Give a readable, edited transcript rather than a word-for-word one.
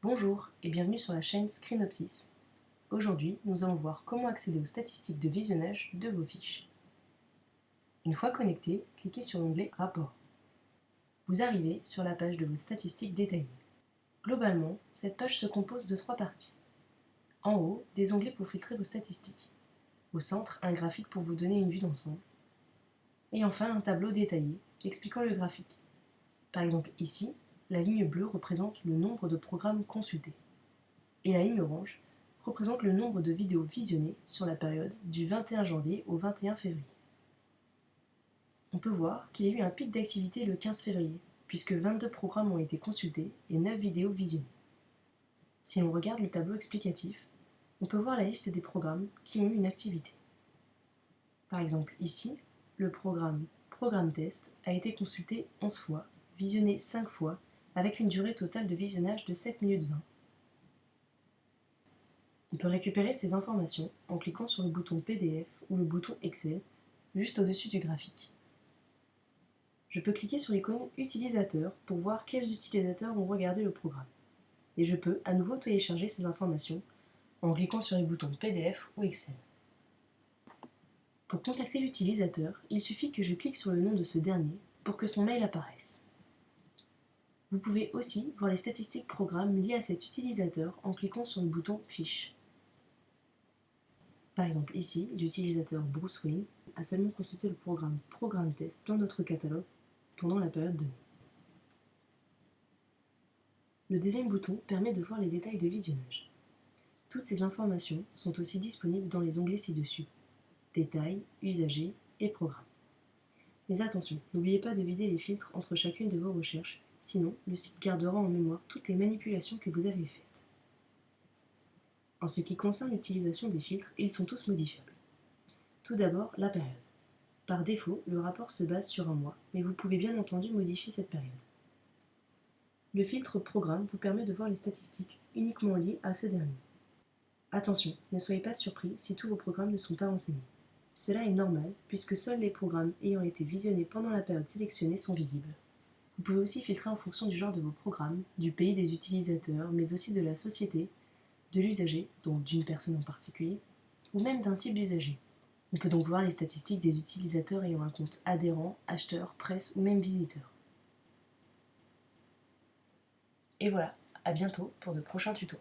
Bonjour et bienvenue sur la chaîne Screenopsis. Aujourd'hui, nous allons voir comment accéder aux statistiques de visionnage de vos fiches. Une fois connecté, cliquez sur l'onglet Rapport. Vous arrivez sur la page de vos statistiques détaillées. Globalement, cette page se compose de 3 parties. En haut, des onglets pour filtrer vos statistiques. Au centre, un graphique pour vous donner une vue d'ensemble. Et enfin, un tableau détaillé expliquant le graphique. Par exemple ici, la ligne bleue représente le nombre de programmes consultés. Et la ligne orange représente le nombre de vidéos visionnées sur la période du 21 janvier au 21 février. On peut voir qu'il y a eu un pic d'activité le 15 février, puisque 22 programmes ont été consultés et 9 vidéos visionnées. Si l'on regarde le tableau explicatif, on peut voir la liste des programmes qui ont eu une activité. Par exemple ici, le programme Test a été consulté 11 fois, visionné 5 fois, avec une durée totale de visionnage de 7 minutes 20. On peut récupérer ces informations en cliquant sur le bouton PDF ou le bouton Excel juste au-dessus du graphique. Je peux cliquer sur l'icône Utilisateur pour voir quels utilisateurs ont regardé le programme. Et je peux à nouveau télécharger ces informations en cliquant sur les boutons PDF ou Excel. Pour contacter l'utilisateur, il suffit que je clique sur le nom de ce dernier pour que son mail apparaisse. Vous pouvez aussi voir les statistiques programmes liées à cet utilisateur en cliquant sur le bouton Fiche. Par exemple ici, l'utilisateur Bruce Wayne a seulement consulté le programme Test dans notre catalogue pendant la période donnée. Le deuxième bouton permet de voir les détails de visionnage. Toutes ces informations sont aussi disponibles dans les onglets ci-dessus: Détails, Usagers et Programmes. Mais attention, n'oubliez pas de vider les filtres entre chacune de vos recherches, sinon le site gardera en mémoire toutes les manipulations que vous avez faites. En ce qui concerne l'utilisation des filtres, ils sont tous modifiables. Tout d'abord, la période. Par défaut, le rapport se base sur un mois, mais vous pouvez bien entendu modifier cette période. Le filtre Programme vous permet de voir les statistiques uniquement liées à ce dernier. Attention, ne soyez pas surpris si tous vos programmes ne sont pas renseignés. Cela est normal, puisque seuls les programmes ayant été visionnés pendant la période sélectionnée sont visibles. Vous pouvez aussi filtrer en fonction du genre de vos programmes, du pays des utilisateurs, mais aussi de la société, de l'usager, donc d'une personne en particulier, ou même d'un type d'usager. On peut donc voir les statistiques des utilisateurs ayant un compte adhérent, acheteur, presse ou même visiteur. Et voilà, à bientôt pour de prochains tutos.